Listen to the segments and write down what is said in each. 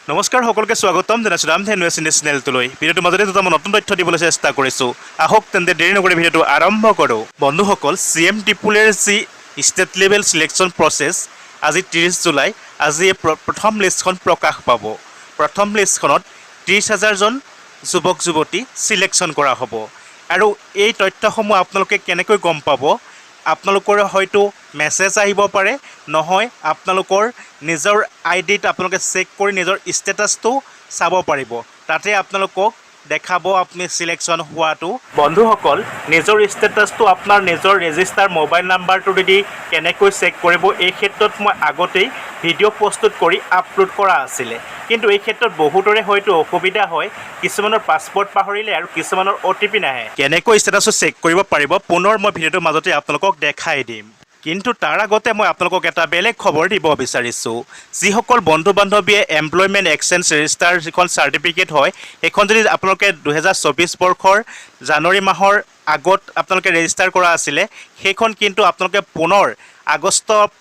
নমস্কাৰ সকলোকে স্বাগতম জনাইছোঁ ৰাম ধেনু এছ নেশ্যনেলটোলৈ ভিডিঅ'টোৰ মাজতে দুটামান নতুন তথ্য দিবলৈ চেষ্টা কৰিছোঁ আহক তেন্তে দেৰি নকৰি ভিডিঅ'টো আৰম্ভ কৰোঁ বন্ধুসকল CM টিপুলেৰ যি ষ্টেট লেভেল চিলেকশ্যন প্ৰচেছ আজি 30 জুলাই আজি প্ৰথম লিষ্টখন প্ৰকাশ পাব প্ৰথম লিষ্টখনত 30,000 জন যুৱক যুৱতী চিলেকশ্যন কৰা হ'ব আৰু এই তথ্যসমূহ আপোনালোকে কেনেকৈ গম পাব আপোনালোকৰ হয়তো মেছেজ আহিব পাৰে নহয় আপোনালোকৰ নিজৰ আইডিত আপোনালোকে চেক কৰি নিজৰ ষ্টেটাছটো চাব পাৰিব তাতে আপোনালোকক দেখাব আপুনি সিলেকশ্যন হোৱাটো বন্ধুসকল নিজৰ ষ্টেটাছটো আপোনাৰ নিজৰ ৰেজিষ্টাৰ মোবাইল নাম্বাৰটো দি কেনেকৈ চেক কৰিব এই ক্ষেত্ৰত মই আগতেই ভিডিঅ' প্ৰস্তুত কৰি আপলোড কৰা আছিলে কিন্তু এই ক্ষেত্ৰত বহুতৰে হয়তো অসুবিধা হয় কিছুমানৰ পাছপোৰ্ট পাহৰিলে আৰু কিছুমানৰ OTP নাহে কেনেকৈ ষ্টেটাছটো চেক কৰিব পাৰিব পুনৰ মই ভিডিঅ'টোৰ মাজতে আপোনালোকক দেখাই দিম কিন্তু তাৰ আগতে মই আপোনালোকক এটা বেলেগ খবৰ দিব বিচাৰিছোঁ যিসকল বন্ধু বান্ধৱীয়ে এমপ্লয়মেণ্ট এক্সচেঞ্জ ৰেজিষ্টাৰ যিখন চাৰ্টিফিকেট হয় সেইখন যদি আপোনালোকে 2024 বৰ্ষৰ জানুৱাৰী মাহৰ আগত আপোনালোকে ৰেজিষ্টাৰ কৰা আছিলে সেইখন কিন্তু আপোনালোকে পুনৰ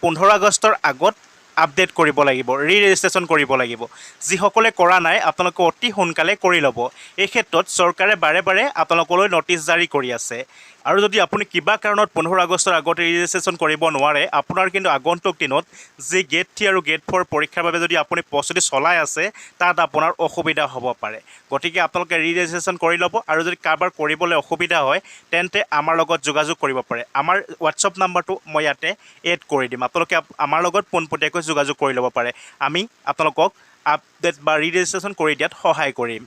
15 আগষ্টৰ আগত আপডেট কৰিব লাগিব ৰেজিষ্ট্ৰেশ্যন কৰিব লাগিব যিসকলে কৰা নাই আপোনালোকে অতি সোনকালে কৰি ল'ব এই ক্ষেত্ৰত চৰকাৰে বাৰে বাৰে আপোনালোকলৈ নটিচ জাৰি কৰি আছে আৰু যদি আপুনি কিবা কাৰণত 15 আগষ্টৰ আগতে ৰেজিষ্ট্ৰেশ্যন কৰিব নোৱাৰে আপোনাৰ কিন্তু আগন্তুক দিনত যি গেট 3 আৰু গেট 4 পৰীক্ষাৰ বাবে যদি আপুনি প্ৰস্তুতি চলাই আছে তাত আপোনাৰ অসুবিধা হ'ব পাৰে গতিকে আপোনালোকে ৰেজিষ্ট্ৰেশ্যন কৰি ল'ব আৰু যদি কাৰোবাৰ কৰিবলৈ অসুবিধা হয় তেন্তে আমাৰ লগত যোগাযোগ কৰিব পাৰে আমাৰ হোৱাটছআপ নাম্বাৰটো মই ইয়াতে এড কৰি দিম আপোনালোকে আমাৰ লগত পোনপটীয়াকৈ যোগাযোগ কৰি ল'ব পাৰে আমি আপোনালোকক আপডেট বা ৰেজিষ্ট্ৰেশ্যন কৰি দিয়াত সহায় কৰিম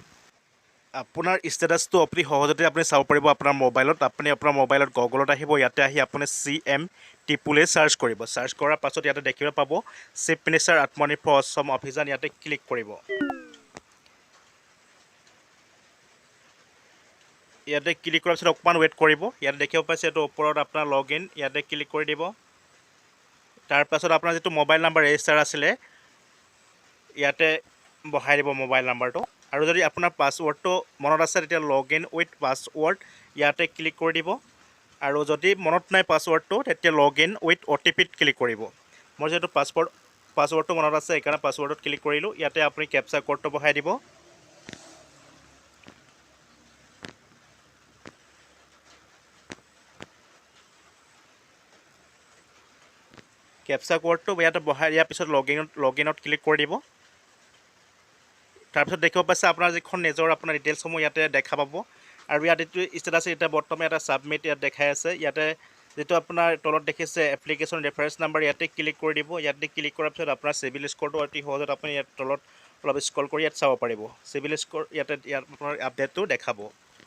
আপোনাৰ ষ্টেটাছটো অতি সহজতে আপুনি চাব পাৰিব আপোনাৰ মোবাইলত আপুনি আপোনাৰ মোবাইলত গুগলত আহিব ইয়াতে আহি আপুনি CM টিপুলে চাৰ্চ কৰিব চাৰ্চ কৰাৰ পাছত ইয়াতে দেখিব পাব চিফ মিনিষ্টাৰ আত্মনিৰ্ভৰ অসম অভিযান ইয়াতে ক্লিক কৰিব ইয়াতে ক্লিক কৰাৰ পিছত অকণমান ৱেইট কৰিব ইয়াতে দেখিব পাইছে এইটো ওপৰত আপোনাৰ লগ ইন ইয়াতে ক্লিক কৰি দিব তাৰ পাছত আপোনাৰ যেটো মোবাইল নাম্বাৰ ৰেজিষ্টাৰ আছিলে ইয়াতে বহাই দিব মোবাইল নাম্বাৰটো আৰু যদি আপোনাৰ পাছৱৰ্ডটো মনত আছে তেতিয়া লগ ইন উইথ পাছৱৰ্ড ইয়াতে ক্লিক কৰি দিব আৰু যদি মনত নাই পাছৱৰ্ডটো তেতিয়া লগ ইন উইথ OTPত ক্লিক কৰিব মই যেটো পাছৱৰ্ডটো মনত আছে এইকাৰণে পাছৱৰ্ডত ক্লিক কৰিলোঁ ইয়াতে আপুনি কেপচা কোডটো বহাই দিব কেপচা কোডটো ইয়াতে বহাই দিয়াৰ পিছত লগ ইনত ক্লিক কৰি দিব তাৰপিছত দেখিব পাইছে আপোনাৰ যিখন নিজৰ আপোনাৰ ডিটেইলছসমূহ ইয়াতে দেখা পাব আৰু ইয়াত এইটো ষ্টেটাছ এতিয়া বৰ্তমান এটা ছাবমিট ইয়াত দেখাই আছে ইয়াতে যেটো আপোনাৰ তলত দেখিছে এপ্লিকেশ্যন ৰেফাৰেন্স নাম্বাৰ ইয়াতে ক্লিক কৰি দিব ইয়াতে ক্লিক কৰাৰ পিছত আপোনাৰ সিভিল স্ক'ৰটো অতি সহজত আপুনি ইয়াত তলত অলপ স্ক্ৰল কৰি ইয়াত চাব পাৰিব সিভিল স্ক'ৰ ইয়াতে আপোনাৰ আপডেটটো দেখাব